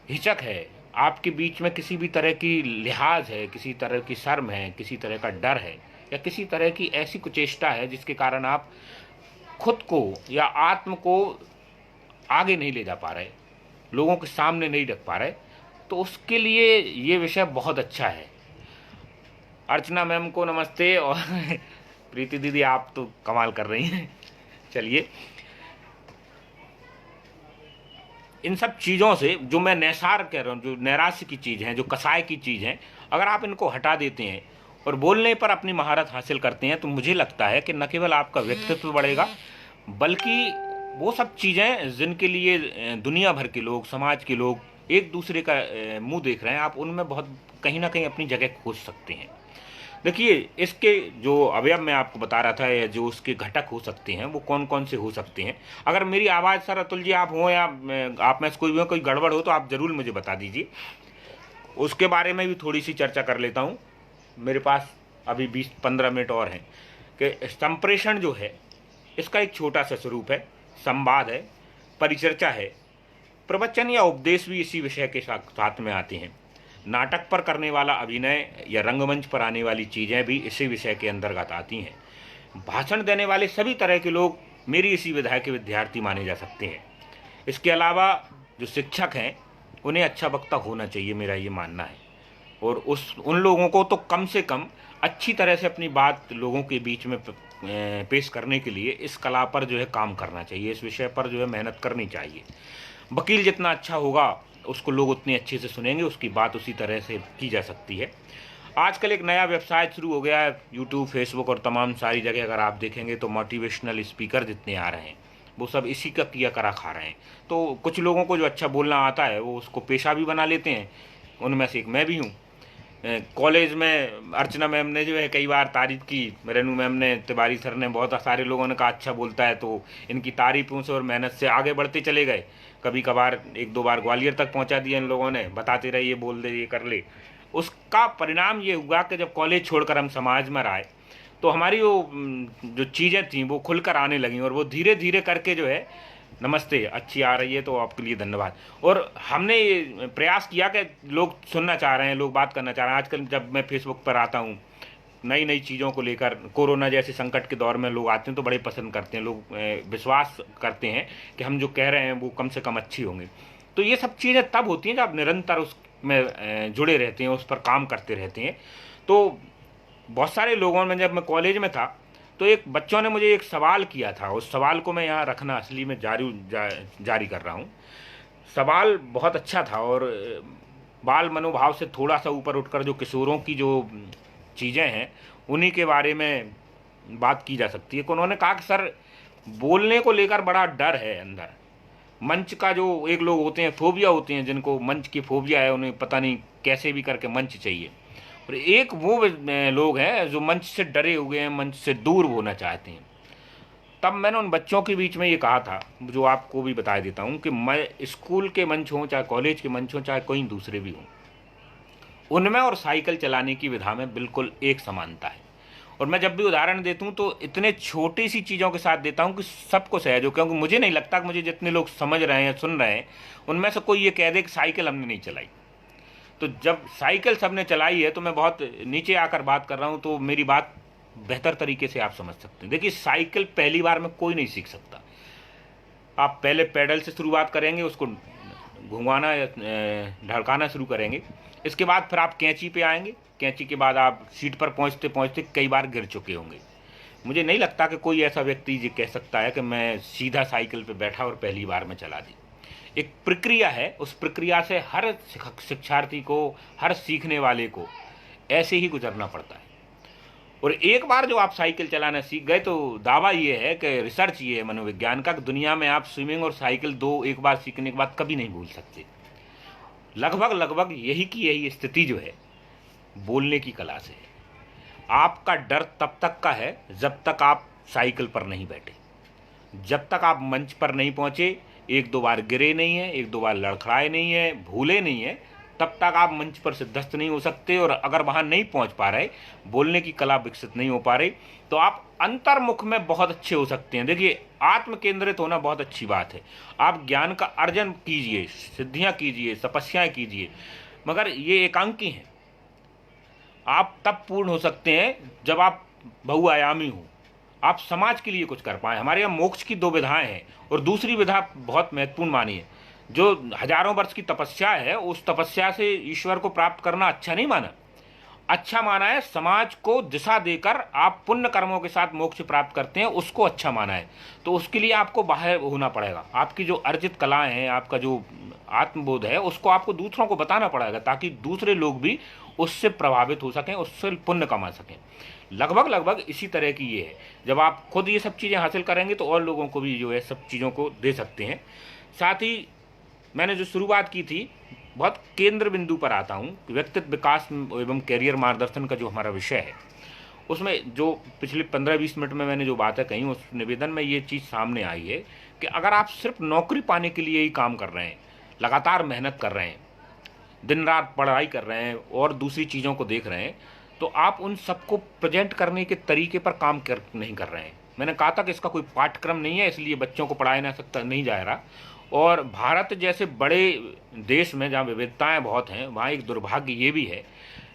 हिचक है, आपके बीच में किसी भी तरह की लिहाज है, किसी तरह की शर्म है, किसी तरह का डर है, या किसी तरह की ऐसी कुचेष्टा है जिसके कारण आप खुद को या आत्म को आगे नहीं ले जा पा रहे, लोगों के सामने नहीं रख पा रहे, तो उसके लिए ये विषय बहुत अच्छा है। अर्चना मैम को नमस्ते। और प्रीति दीदी आप तो कमाल कर रही हैं। चलिए, इन सब चीज़ों से जो मैं नैसार कह रहा हूँ, जो नैराश्य की चीज़ हैं, जो कसाय की चीज़ हैं, अगर आप इनको हटा देते हैं और बोलने पर अपनी महारत हासिल करते हैं तो मुझे लगता है कि न केवल आपका व्यक्तित्व बढ़ेगा, बल्कि वो सब चीज़ें जिनके लिए दुनिया भर के लोग, समाज के लोग एक दूसरे का मुंह देख रहे हैं, आप उनमें बहुत कहीं ना कहीं अपनी जगह खोज सकते हैं। देखिए, इसके जो अवयव मैं आपको बता रहा था या जो उसके घटक हो सकते हैं वो कौन कौन से हो सकते हैं। अगर मेरी आवाज़ सर अतुल जी आप हो या आप में से कोई गड़बड़ हो तो आप ज़रूर मुझे बता दीजिए, उसके बारे में भी थोड़ी सी चर्चा कर लेता हूँ। मेरे पास अभी 20-15 मिनट और हैं। कि संप्रेषण जो है इसका एक छोटा सा स्वरूप है, संवाद है, परिचर्चा है, प्रवचन या उपदेश भी इसी विषय के साथ में आते हैं। नाटक पर करने वाला अभिनय या रंगमंच पर आने वाली चीज़ें भी इसी विषय के अंतर्गत आती हैं। भाषण देने वाले सभी तरह के लोग मेरी इसी विधा के विद्यार्थी माने जा सकते हैं। इसके अलावा जो शिक्षक हैं उन्हें अच्छा वक्ता होना चाहिए, मेरा ये मानना है। और उन लोगों को तो कम से कम अच्छी तरह से अपनी बात लोगों के बीच में पेश करने के लिए इस कला पर जो है काम करना चाहिए, इस विषय पर जो है मेहनत करनी चाहिए। वकील जितना अच्छा होगा उसको लोग उतने अच्छे से सुनेंगे, उसकी बात उसी तरह से की जा सकती है। आजकल एक नया व्यवसाय शुरू हो गया है, यूट्यूब, फेसबुक और तमाम सारी जगह अगर आप देखेंगे तो मोटिवेशनल स्पीकर जितने आ रहे हैं वो सब इसी का किया करा खा रहे हैं। तो कुछ लोगों को जो अच्छा बोलना आता है वो उसको पेशा भी बना लेते हैं, उनमें से एक मैं भी हूँ। कॉलेज में अर्चना मैम ने जो है कई बार तारीफ़ की, रेनू मैम ने, तिवारी सर ने, बहुत सारे लोगों ने कहा अच्छा बोलता है, तो इनकी तारीफ़ों से और मेहनत से आगे बढ़ते चले गए। कभी कभार 1-2 बार ग्वालियर तक पहुंचा दिया इन लोगों ने, बताते रहे ये बोल दे ये कर ले। उसका परिणाम ये हुआ कि जब कॉलेज छोड़कर हम समाज में आए तो हमारी वो जो चीज़ें थी वो खुलकर आने लगी, और वो धीरे धीरे करके जो है नमस्ते अच्छी आ रही है, तो आपके लिए धन्यवाद। और हमने ये प्रयास किया कि लोग सुनना चाह रहे हैं, लोग बात करना चाह रहे हैं। आजकल जब मैं फेसबुक पर आता हूँ नई नई चीज़ों को लेकर, कोरोना जैसे संकट के दौर में लोग आते हैं तो बड़े पसंद करते हैं, लोग विश्वास करते हैं कि हम जो कह रहे हैं वो कम से कम अच्छी होंगी। तो ये सब चीज़ें तब होती हैं जब आप निरंतर उसमें जुड़े रहते हैं, उस पर काम करते रहते हैं। तो बहुत सारे लोगों में, जब मैं कॉलेज में था तो एक बच्चों ने मुझे एक सवाल किया था, उस सवाल को मैं यहाँ रखना असली में जारी कर रहा हूँ। सवाल बहुत अच्छा था, और बाल मनोभाव से थोड़ा सा ऊपर उठकर जो किशोरों की जो चीज़ें हैं उन्हीं के बारे में बात की जा सकती है। कि उन्होंने कहा कि सर, बोलने को लेकर बड़ा डर है अंदर। मंच का जो एक लोग होते हैं, फोबिया होते हैं, जिनको मंच की फोबिया है, उन्हें पता नहीं कैसे भी करके मंच चाहिए। और एक वो लोग हैं जो मंच से डरे हुए हैं, मंच से दूर होना चाहते हैं। तब मैंने उन बच्चों के बीच में ये कहा था, जो आपको भी बता देता हूँ, कि मैं स्कूल के मंच हों, चाहे कॉलेज के मंच हों, चाहे कोई दूसरे भी हों, उनमें और साइकिल चलाने की विधा में बिल्कुल एक समानता है। और मैं जब भी उदाहरण देता हूँ तो इतने छोटी सी चीज़ों के साथ देता हूँ कि सबको सहज हो, क्योंकि मुझे नहीं लगता कि मुझे जितने लोग समझ रहे हैं, सुन रहे हैं, उनमें से कोई ये कह दे कि साइकिल हमने नहीं चलाई। तो जब साइकिल सबने चलाई है, तो मैं बहुत नीचे आकर बात कर रहा हूँ, तो मेरी बात बेहतर तरीके से आप समझ सकते हैं। देखिए, साइकिल पहली बार में कोई नहीं सीख सकता। आप पहले पैडल से शुरुआत करेंगे, उसको घुमाना या ढड़काना शुरू करेंगे। इसके बाद फिर आप कैंची पे आएंगे, कैंची के बाद आप सीट पर पहुंचते पहुंचते कई बार गिर चुके होंगे। मुझे नहीं लगता कि कोई ऐसा व्यक्ति ये कह सकता है कि मैं सीधा साइकिल पे बैठा और पहली बार में चला दी। एक प्रक्रिया है, उस प्रक्रिया से हर शिक्षार्थी को, हर सीखने वाले को ऐसे ही गुजरना पड़ता है। और एक बार जो आप साइकिल चलाना सीख गए, तो दावा ये है कि रिसर्च ये है मनोविज्ञान का, कि दुनिया में आप स्विमिंग और साइकिल दो एक बार सीखने के बाद कभी नहीं भूल सकते। लगभग लगभग यही की यही स्थिति जो है बोलने की कला से है। आपका डर तब तक का है जब तक आप साइकिल पर नहीं बैठे, जब तक आप मंच पर नहीं पहुंचे, एक दो बार गिरे नहीं है, एक दो बार लड़खड़ाए नहीं है, भूले नहीं है, तब तक आप मंच पर सिद्धस्त नहीं हो सकते। और अगर वहां नहीं पहुंच पा रहे, बोलने की कला विकसित नहीं हो पा रही, तो आप अंतर्मुख में बहुत अच्छे हो सकते हैं। देखिए, आत्म केंद्रित होना बहुत अच्छी बात है। आप ज्ञान का अर्जन कीजिए, सिद्धियां कीजिए, तपस्याएं कीजिए, मगर ये एकांकी हैं। आप तब पूर्ण हो सकते हैं जब आप बहुआयामी हो, आप समाज के लिए कुछ कर पाए। हमारे यहाँ मोक्ष की दो विधाएं हैं, और दूसरी विधा बहुत महत्वपूर्ण मानी है। जो हजारों वर्ष की तपस्या है, उस तपस्या से ईश्वर को प्राप्त करना अच्छा नहीं माना। अच्छा माना है समाज को दिशा देकर आप पुण्य कर्मों के साथ मोक्ष प्राप्त करते हैं, उसको अच्छा माना है। तो उसके लिए आपको बाहर होना पड़ेगा। आपकी जो अर्जित कलाएं हैं, आपका जो आत्मबोध है, उसको आपको दूसरों को बताना पड़ेगा, ताकि दूसरे लोग भी उससे प्रभावित हो सकें, उससे पुण्य कमा सकें। लगभग लगभग इसी तरह की ये है। जब आप खुद ये सब चीज़ें हासिल करेंगे तो और लोगों को भी जो है सब चीज़ों को दे सकते हैं। साथ ही मैंने जो शुरुआत की थी, बहुत केंद्र बिंदु पर आता हूँ। व्यक्तित्व विकास एवं कैरियर मार्गदर्शन का जो हमारा विषय है, उसमें जो पिछले 15-20 मिनट में मैंने जो बातें कही, उस निवेदन में ये चीज़ सामने आई है कि अगर आप सिर्फ नौकरी पाने के लिए ही काम कर रहे हैं, लगातार मेहनत कर रहे हैं, दिन रात पढ़ाई कर रहे हैं और दूसरी चीज़ों को देख रहे हैं, तो आप उन सबको प्रेजेंट करने के तरीके पर काम नहीं कर रहे हैं। मैंने कहा था कि इसका कोई पाठ्यक्रम नहीं है, इसलिए बच्चों को पढ़ाया नहीं जा रहा। और भारत जैसे बड़े देश में जहाँ विविधताएं बहुत हैं, वहाँ एक दुर्भाग्य ये भी है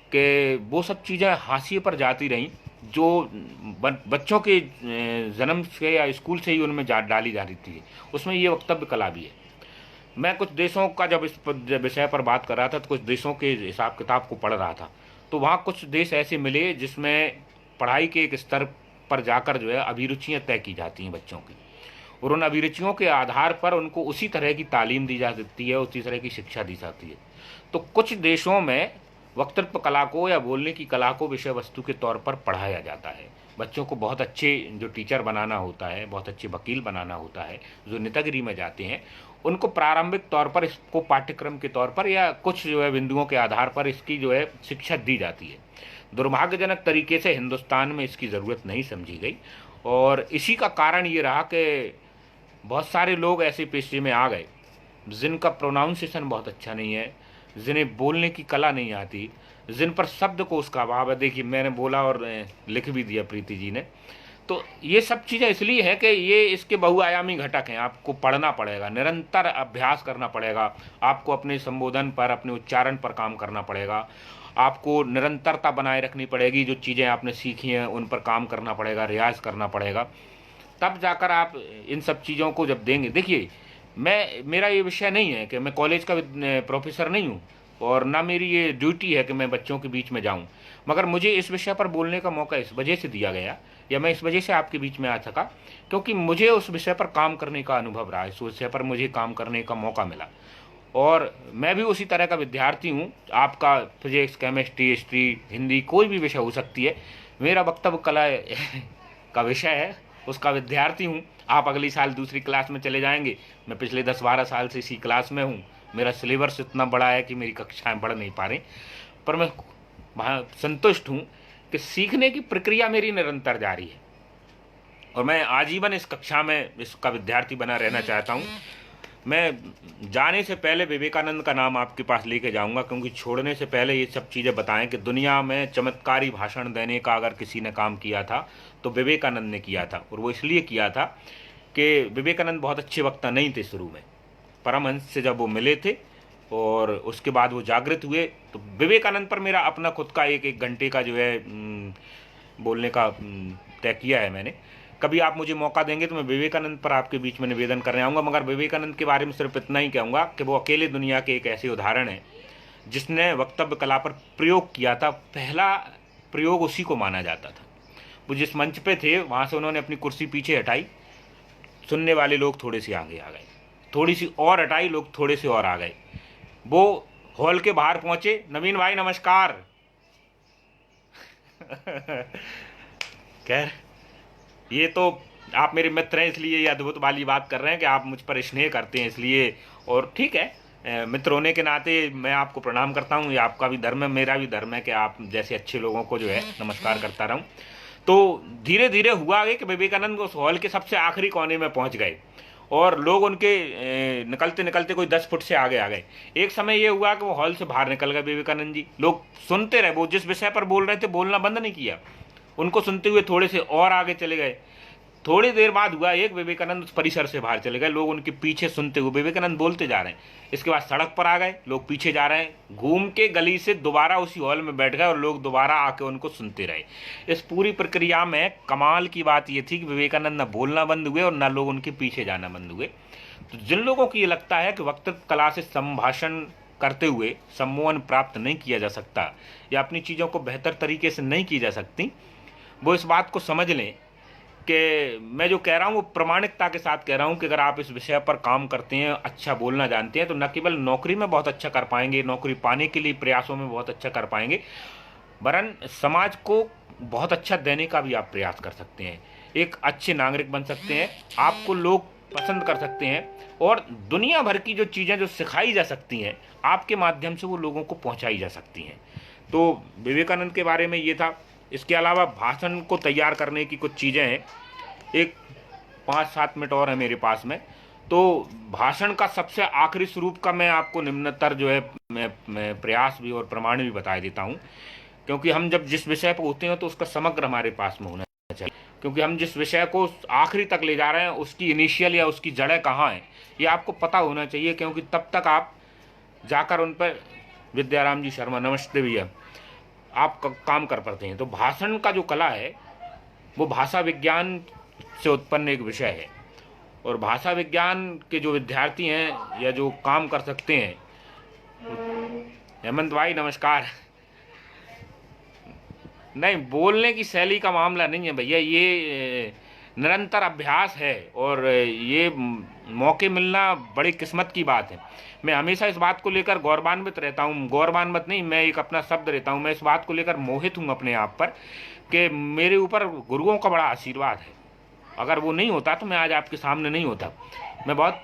कि वो सब चीज़ें हाशिए पर जाती रहीं जो बच्चों के जन्म से या स्कूल से ही उनमें डाली जा रही थी। उसमें ये वक्तव्य कला भी है। मैं कुछ देशों का जब इस विषय पर बात कर रहा था, तो कुछ देशों के हिसाब किताब को पढ़ रहा था, तो वहाँ कुछ देश ऐसे मिले जिसमें पढ़ाई के एक स्तर पर जाकर जो है अभिरुचियाँ तय की जाती हैं बच्चों की, और उन अभिरुचियों के आधार पर उनको उसी तरह की तालीम दी जाती है, उसी तरह की शिक्षा दी जाती है। तो कुछ देशों में वक्तृत्व कला को या बोलने की कला को विषय वस्तु के तौर पर पढ़ाया जाता है। बच्चों को बहुत अच्छे जो टीचर बनाना होता है, बहुत अच्छे वकील बनाना होता है, जो नेतागिरी में जाते हैं, उनको प्रारंभिक तौर पर इसको पाठ्यक्रम के तौर पर या कुछ जो है बिंदुओं के आधार पर इसकी जो है शिक्षा दी जाती है। दुर्भाग्यजनक तरीके से हिंदुस्तान में इसकी ज़रूरत नहीं समझी गई, और इसी का कारण ये रहा कि बहुत सारे लोग ऐसे पेशे में आ गए जिनका प्रोनाउंसिएशन बहुत अच्छा नहीं है, जिन्हें बोलने की कला नहीं आती, जिन पर शब्द को उसका अभाव है। देखिए मैंने बोला और लिख भी दिया प्रीति जी ने। तो ये सब चीज़ें इसलिए है कि ये इसके बहुआयामी घटक हैं। आपको पढ़ना पड़ेगा, निरंतर अभ्यास करना पड़ेगा, आपको अपने संबोधन पर, अपने उच्चारण पर काम करना पड़ेगा, आपको निरंतरता बनाए रखनी पड़ेगी। जो चीज़ें आपने सीखी हैं उन पर काम करना पड़ेगा, रियाज करना पड़ेगा, तब जाकर आप इन सब चीज़ों को जब देंगे। देखिए मेरा ये विषय नहीं है कि मैं कॉलेज का प्रोफेसर नहीं हूँ, और ना मेरी ये ड्यूटी है कि मैं बच्चों के बीच में जाऊँ, मगर मुझे इस विषय पर बोलने का मौका इस वजह से दिया गया, या मैं इस वजह से आपके बीच में आ सका क्योंकि मुझे उस विषय पर काम करने का अनुभव रहा, इस विषय पर मुझे काम करने का मौका मिला। और मैं भी उसी तरह का विद्यार्थी हूँ। आपका फिजिक्स, केमिस्ट्री, हिस्ट्री, हिंदी, कोई भी विषय हो सकती है, मेरा वक्तव्य कला का विषय है, उसका विद्यार्थी हूँ। आप अगली साल दूसरी क्लास में चले जाएंगे, मैं पिछले 10-12 साल से इसी क्लास में हूँ। मेरा सिलेबस इतना बड़ा है कि मेरी कक्षाएं बढ़ नहीं पा रही, पर मैं संतुष्ट हूँ कि सीखने की प्रक्रिया मेरी निरंतर जारी है, और मैं आजीवन इस कक्षा में इसका विद्यार्थी बना रहना चाहता हूँ। मैं जाने से पहले विवेकानंद का नाम आपके पास लेके जाऊंगा, क्योंकि छोड़ने से पहले ये सब चीज़ें बताएं कि दुनिया में चमत्कारी भाषण देने का अगर किसी ने काम किया था तो विवेकानंद ने किया था। और वो इसलिए किया था कि विवेकानंद बहुत अच्छे वक्ता नहीं थे शुरू में, परमहंस से जब वो मिले थे और उसके बाद वो जागृत हुए, तो विवेकानंद पर मेरा अपना खुद का एक घंटे का जो है बोलने का तय किया है मैंने। कभी आप मुझे मौका देंगे तो मैं विवेकानंद पर आपके बीच में निवेदन करने आऊँगा, मगर विवेकानंद के बारे में सिर्फ इतना ही कहूँगा कि वो अकेले दुनिया के एक ऐसे उदाहरण हैं जिसने वक्तव्य कला पर प्रयोग किया था। पहला प्रयोग उसी को माना जाता था। वो जिस मंच पे थे वहाँ से उन्होंने अपनी कुर्सी पीछे हटाई, सुनने वाले लोग थोड़े से आगे आ गए, थोड़ी सी और हटाई, लोग थोड़े से और आ गए। वो हॉल के बाहर पहुँचे, नवीन भाई नमस्कार। खैर, ये तो आप मेरे मित्र हैं इसलिए ये अद्भुत वाली बात कर रहे हैं कि आप मुझ पर स्नेह करते हैं इसलिए, और ठीक है, मित्र होने के नाते मैं आपको प्रणाम करता हूँ। ये आपका भी धर्म है, मेरा भी धर्म है कि आप जैसे अच्छे लोगों को जो है नमस्कार करता रहूँ। तो धीरे धीरे हुआ कि विवेकानंद उस हॉल के सबसे आखिरी कोने में पहुँच गए और लोग उनके निकलते निकलते कोई 10 फुट से आगे आ गए। एक समय ये हुआ कि वो हॉल से बाहर निकल गए विवेकानंद जी। लोग सुनते रहे, वो जिस विषय पर बोल रहे थे बोलना बंद नहीं किया, उनको सुनते हुए थोड़े से और आगे चले गए। थोड़ी देर बाद हुआ एक, विवेकानंद उस परिसर से बाहर चले गए, लोग उनके पीछे सुनते हुए, विवेकानंद बोलते जा रहे हैं। इसके बाद सड़क पर आ गए, लोग पीछे जा रहे हैं, घूम के गली से दोबारा उसी हॉल में बैठ गए और लोग दोबारा आके उनको सुनते रहे। इस पूरी प्रक्रिया में कमाल की बात यह थी कि विवेकानंद न बोलना बंद हुए और न लोग उनके पीछे जाना बंद हुए। तो जिन लोगों को ये लगता है कि वक्तव्य कला से संभाषण करते हुए सम्मोहन प्राप्त नहीं किया जा सकता या अपनी चीज़ों को बेहतर तरीके से नहीं की जा सकती, वो इस बात को समझ लें कि मैं जो कह रहा हूँ वो प्रामाणिकता के साथ कह रहा हूँ कि अगर आप इस विषय पर काम करते हैं, अच्छा बोलना जानते हैं, तो न केवल नौकरी में बहुत अच्छा कर पाएंगे, नौकरी पाने के लिए प्रयासों में बहुत अच्छा कर पाएंगे, वरन समाज को बहुत अच्छा देने का भी आप प्रयास कर सकते हैं। एक अच्छे नागरिक बन सकते हैं, आपको लोग पसंद कर सकते हैं, और दुनिया भर की जो चीज़ें जो सिखाई जा सकती हैं आपके माध्यम से वो लोगों को पहुँचाई जा सकती हैं। तो विवेकानंद के बारे में ये था। इसके अलावा भाषण को तैयार करने की कुछ चीज़ें हैं, एक 5-7 मिनट और है मेरे पास में। तो भाषण का सबसे आखिरी स्वरूप का मैं आपको निम्नतर जो है मैं प्रयास भी और प्रमाण भी बता देता हूँ, क्योंकि हम जब जिस विषय पर होते हैं तो उसका समग्र हमारे पास में होना चाहिए, क्योंकि हम जिस विषय को आखिरी तक ले जा रहे हैं उसकी इनिशियल या उसकी जड़ें कहाँ हैं ये आपको पता होना चाहिए, क्योंकि तब तक आप जाकर उन पर, विद्याराम जी शर्मा नमस्ते भैया, आप काम कर पाते हैं। तो भाषण का जो कला है वो भाषा विज्ञान से उत्पन्न एक विषय है, और भाषा विज्ञान के जो विद्यार्थी हैं या जो काम कर सकते हैं, हेमंत भाई नमस्कार। नहीं, बोलने की शैली का मामला नहीं है भैया, ये निरंतर अभ्यास है और ये मौके मिलना बड़ी किस्मत की बात है। मैं हमेशा इस बात को लेकर गौरवान्वित रहता हूँ, गौरवान्वित नहीं, मैं एक अपना शब्द रहता हूँ, मैं इस बात को लेकर मोहित हूँ अपने आप पर कि मेरे ऊपर गुरुओं का बड़ा आशीर्वाद है। अगर वो नहीं होता तो मैं आज आपके सामने नहीं होता। मैं बहुत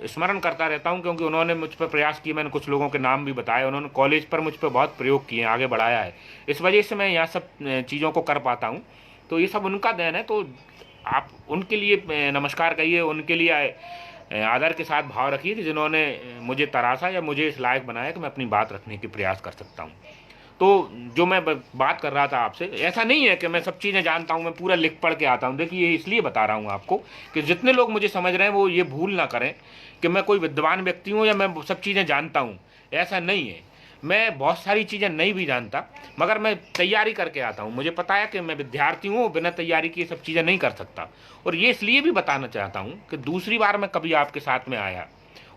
स्मरण करता रहता हूँ, क्योंकि उन्होंने मुझ पर प्रयास किए, मैंने कुछ लोगों के नाम भी बताए, उन्होंने कॉलेज पर मुझ पर बहुत प्रयोग किए, आगे बढ़ाया है, इस वजह से मैं यहाँ सब चीज़ों को कर पाता हूँ। तो ये सब उनका देन है, तो आप उनके लिए नमस्कार कहिए, उनके लिए आदर के साथ भाव रखिए कि जिन्होंने मुझे तराशा या मुझे इस लायक बनाया कि मैं अपनी बात रखने के प्रयास कर सकता हूँ। तो जो मैं बात कर रहा था आपसे, ऐसा नहीं है कि मैं सब चीज़ें जानता हूँ, मैं पूरा लिख पढ़ के आता हूँ। देखिए, ये इसलिए बता रहा हूँ आपको कि जितने लोग मुझे समझ रहे हैं वो ये भूल ना करें कि मैं कोई विद्वान व्यक्ति हूँ या मैं सब चीज़ें जानता हूँ। ऐसा नहीं है, मैं बहुत सारी चीज़ें नहीं भी जानता, मगर मैं तैयारी करके आता हूँ। मुझे पता है कि मैं विद्यार्थी हूँ, बिना तैयारी किए सब चीज़ें नहीं कर सकता। और ये इसलिए भी बताना चाहता हूँ कि दूसरी बार मैं कभी आपके साथ में आया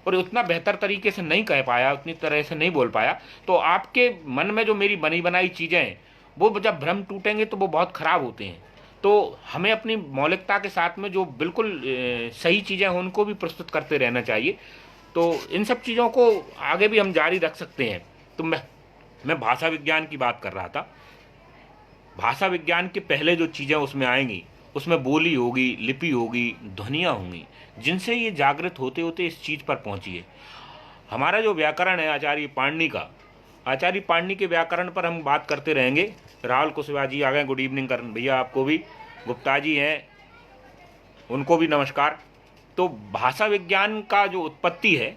और उतना बेहतर तरीके से नहीं कह पाया, उतनी तरह से नहीं बोल पाया, तो आपके मन में जो मेरी बनी बनाई चीज़ें हैं वो जब भ्रम टूटेंगे तो वो बहुत ख़राब होते हैं। तो हमें अपनी मौलिकता के साथ में जो बिल्कुल सही चीज़ें हैं उनको भी प्रस्तुत करते रहना चाहिए। तो इन सब चीज़ों को आगे भी हम जारी रख सकते हैं। तो मैं भाषा विज्ञान की बात कर रहा था। भाषा विज्ञान के पहले जो चीज़ें उसमें आएंगी, उसमें बोली होगी, लिपि होगी, ध्वनियाँ होंगी, जिनसे ये जागृत होते होते इस चीज़ पर पहुँची है। हमारा जो व्याकरण है आचार्य पाणिनि का, आचार्य पाणिनि के व्याकरण पर हम बात करते रहेंगे। राहुल कुशवाहा जी आ गए, गुड इवनिंग कर भैया आपको भी। गुप्ता जी हैं, उनको भी नमस्कार। तो भाषा विज्ञान का जो उत्पत्ति है,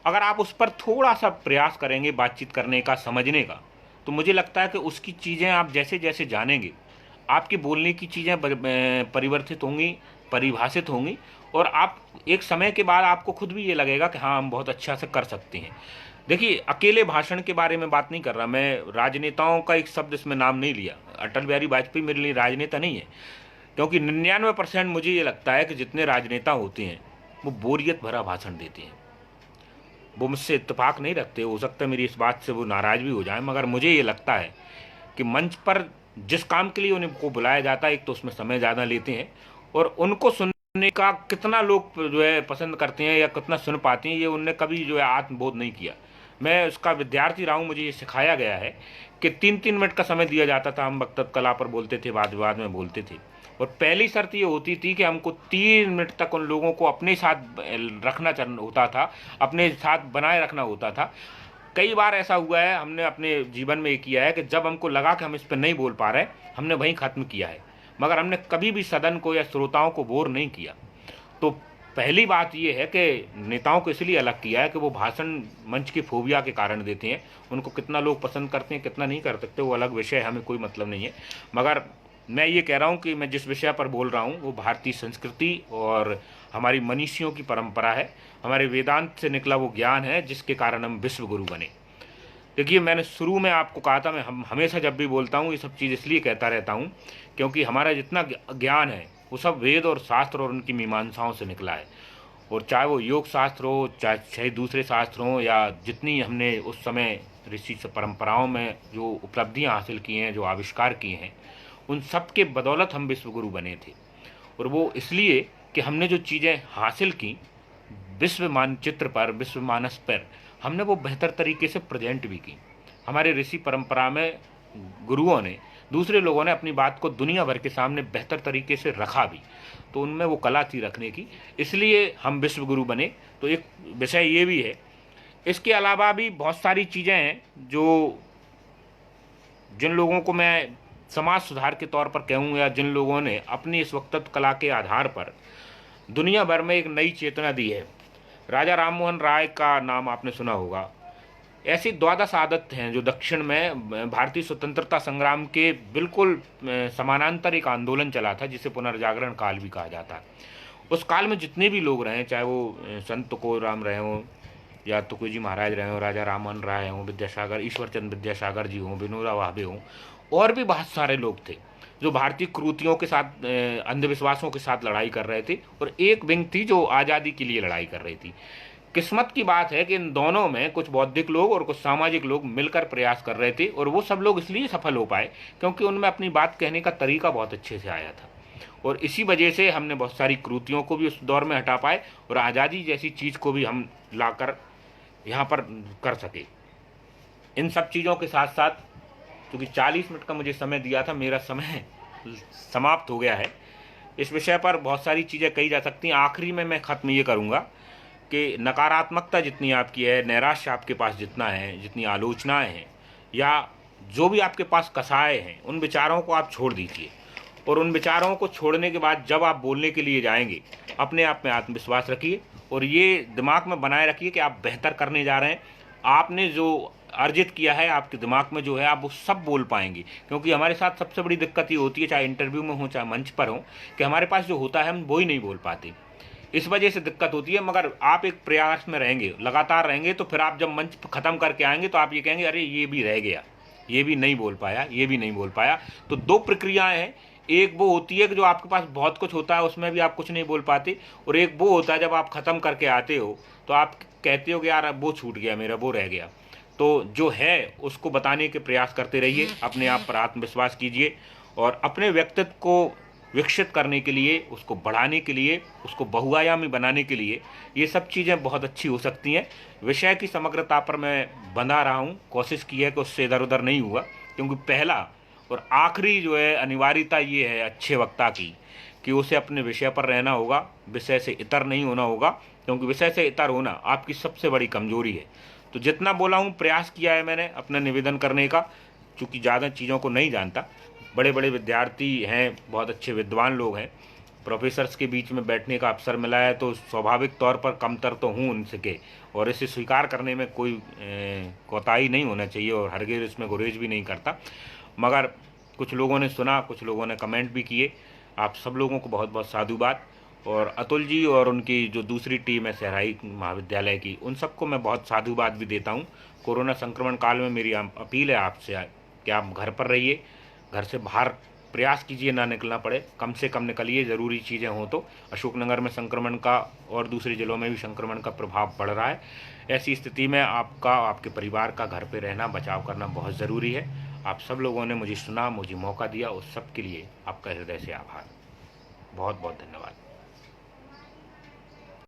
अगर आप उस पर थोड़ा सा प्रयास करेंगे बातचीत करने का, समझने का, तो मुझे लगता है कि उसकी चीज़ें आप जैसे जैसे जानेंगे, आपकी बोलने की चीज़ें परिवर्तित होंगी, परिभाषित होंगी, और आप एक समय के बाद आपको खुद भी ये लगेगा कि हाँ, हम बहुत अच्छा से कर सकते हैं। देखिए, अकेले भाषण के बारे में बात नहीं कर रहा मैं, राजनेताओं का एक शब्द इसमें नाम नहीं लिया। अटल बिहारी वाजपेयी मेरे लिए राजनेता नहीं है, क्योंकि 99% मुझे ये लगता है कि जितने राजनेता होते हैं वो बोरियत भरा भाषण देते हैं। वो मुझसे इत्तेफाक नहीं रखते, हो सकता है मेरी इस बात से वो नाराज़ भी हो जाए, मगर मुझे ये लगता है कि मंच पर जिस काम के लिए उनको बुलाया जाता है, एक तो उसमें समय ज़्यादा लेते हैं, और उनको सुनने का कितना लोग जो है पसंद करते हैं या कितना सुन पाते हैं, ये उनने कभी जो है आत्मबोध नहीं किया। मैं उसका विद्यार्थी रहा हूँ, मुझे ये सिखाया गया है कि 3-3 मिनट का समय दिया जाता था, हम वक्तव्य कला पर बोलते थे, वाद विवाद में बोलते थे, और पहली शर्त ये होती थी कि हमको 3 मिनट तक उन लोगों को अपने साथ रखना होता था, अपने साथ बनाए रखना होता था। कई बार ऐसा हुआ है, हमने अपने जीवन में ये किया है कि जब हमको लगा कि हम इस पर नहीं बोल पा रहे, हमने वहीं ख़त्म किया है, मगर हमने कभी भी सदन को या श्रोताओं को बोर नहीं किया। तो पहली बात ये है कि नेताओं को इसलिए अलग किया है कि वो भाषण मंच की फोबिया के कारण देते हैं। उनको कितना लोग पसंद करते हैं, कितना नहीं कर सकते, वो अलग विषय है, हमें कोई मतलब नहीं है। मगर मैं ये कह रहा हूँ कि मैं जिस विषय पर बोल रहा हूँ वो भारतीय संस्कृति और हमारी मनीषियों की परंपरा है, हमारे वेदांत से निकला वो ज्ञान है जिसके कारण हम विश्व गुरु बने। देखिए, मैंने शुरू में आपको कहा था, मैं हमेशा जब भी बोलता हूँ ये सब चीज़ इसलिए कहता रहता हूँ क्योंकि हमारा जितना ज्ञान है वो सब वेद और शास्त्र और उनकी मीमांसाओं से निकला है। और चाहे वो योग शास्त्र हो, चाहे दूसरे शास्त्र हों, या जितनी हमने उस समय ऋषि से परंपराओं में जो उपलब्धियाँ हासिल की हैं, जो आविष्कार किए हैं, उन सब के बदौलत हम विश्वगुरु बने थे। और वो इसलिए कि हमने जो चीज़ें हासिल की विश्व मानचित्र पर, विश्व मानस पर, हमने वो बेहतर तरीके से प्रेजेंट भी की। हमारे ऋषि परंपरा में गुरुओं ने, दूसरे लोगों ने अपनी बात को दुनिया भर के सामने बेहतर तरीके से रखा भी, तो उनमें वो कला थी रखने की, इसलिए हम विश्व गुरु बने। तो एक विषय ये भी है। इसके अलावा भी बहुत सारी चीज़ें हैं जो जिन लोगों को मैं समाज सुधार के तौर पर कहूँ, या जिन लोगों ने अपनी इस वक्तत्व कला के आधार पर दुनिया भर में एक नई चेतना दी है। राजा राममोहन राय का नाम आपने सुना होगा। ऐसे द्वादश आदित्य हैं जो दक्षिण में भारतीय स्वतंत्रता संग्राम के बिल्कुल समानांतर एक आंदोलन चला था जिसे पुनर्जागरण काल भी कहा जाता है। उस काल में जितने भी लोग रहे, चाहे वो संत तुकोराम रहे हों, या तुकोजी महाराज रहे हों, राजा राममोहन राय हों, विद्यासागर, ईश्वरचंद्र विद्यासागर जी हों, विनोबा भावे हों, और भी बहुत सारे लोग थे जो भारतीय क्रूतियों के साथ, अंधविश्वासों के साथ लड़ाई कर रहे थे, और एक विंग थी जो आज़ादी के लिए लड़ाई कर रही थी। किस्मत की बात है कि इन दोनों में कुछ बौद्धिक लोग और कुछ सामाजिक लोग मिलकर प्रयास कर रहे थे, और वो सब लोग इसलिए सफल हो पाए क्योंकि उनमें अपनी बात कहने का तरीका बहुत अच्छे से आया था। और इसी वजह से हमने बहुत सारी क्रूतियों को भी उस दौर में हटा पाए, और आज़ादी जैसी चीज़ को भी हम लाकर यहाँ पर कर सके। इन सब चीज़ों के साथ साथ, क्योंकि 40 मिनट का मुझे समय दिया था, मेरा समय समाप्त हो गया है। इस विषय पर बहुत सारी चीज़ें कही जा सकती हैं। आखिरी में मैं ख़त्म ये करूँगा कि नकारात्मकता जितनी आपकी है, नैराश्य आपके पास जितना है, जितनी आलोचनाएं हैं, या जो भी आपके पास कसाए हैं, उन विचारों को आप छोड़ दीजिए। और उन विचारों को छोड़ने के बाद जब आप बोलने के लिए जाएंगे अपने आप में आत्मविश्वास रखिए और ये दिमाग में बनाए रखिए कि आप बेहतर करने जा रहे हैं। आपने जो अर्जित किया है आपके दिमाग में जो है आप वो सब बोल पाएंगे, क्योंकि हमारे साथ सबसे बड़ी दिक्कत ये होती है, चाहे इंटरव्यू में हो चाहे मंच पर हो, कि हमारे पास जो होता है हम वो ही नहीं बोल पाते। इस वजह से दिक्कत होती है। मगर आप एक प्रयास में रहेंगे, लगातार रहेंगे, तो फिर आप जब मंच ख़त्म करके आएंगे तो आप ये कहेंगे अरे ये भी रह गया, ये भी नहीं बोल पाया, ये भी नहीं बोल पाया। तो दो प्रक्रियाएं हैं, एक वो होती है कि जो आपके पास बहुत कुछ होता है उसमें भी आप कुछ नहीं बोल पाते, और एक वो होता है जब आप ख़त्म करके आते हो तो आप कहते हो कि यार अब वो छूट गया मेरा, वो रह गया। तो जो है उसको बताने के प्रयास करते रहिए, अपने आप पर आत्मविश्वास कीजिए और अपने व्यक्तित्व को विकसित करने के लिए, उसको बढ़ाने के लिए, उसको बहुआयामी बनाने के लिए ये सब चीज़ें बहुत अच्छी हो सकती हैं। विषय की समग्रता पर मैं बंधा रहा हूँ, कोशिश की है कि उससे इधर उधर नहीं हुआ, क्योंकि पहला और आखिरी जो है अनिवार्यता ये है अच्छे वक्ता की कि उसे अपने विषय पर रहना होगा, विषय से इतर नहीं होना होगा, क्योंकि विषय से इतर होना आपकी सबसे बड़ी कमजोरी है। तो जितना बोला हूँ प्रयास किया है मैंने अपना निवेदन करने का, चूँकि ज़्यादा चीज़ों को नहीं जानता। बड़े बड़े विद्यार्थी हैं, बहुत अच्छे विद्वान लोग हैं, प्रोफेसर्स के बीच में बैठने का अवसर मिला है, तो स्वाभाविक तौर पर कमतर तो हूँ उनसे, और इसे स्वीकार करने में कोई कोताही नहीं होना चाहिए और हरगिज़ इसमें गुरेज भी नहीं करता। मगर कुछ लोगों ने सुना, कुछ लोगों ने कमेंट भी किए। आप सब लोगों को बहुत बहुत साधुवाद। और अतुल जी और उनकी जो दूसरी टीम है सहराई महाविद्यालय की, उन सबको मैं बहुत साधुवाद भी देता हूँ। कोरोना संक्रमण काल में मेरी अपील है आपसे कि आप घर पर रहिए, घर से बाहर प्रयास कीजिए ना निकलना पड़े, कम से कम निकलिए, ज़रूरी चीज़ें हों तो। अशोकनगर में संक्रमण का और दूसरे ज़िलों में भी संक्रमण का प्रभाव बढ़ रहा है। ऐसी स्थिति में आपका, आपके परिवार का घर पे रहना, बचाव करना बहुत ज़रूरी है। आप सब लोगों ने मुझे सुना, मुझे मौका दिया, उस सब के लिए आपका हृदय से आभार। बहुत बहुत धन्यवाद।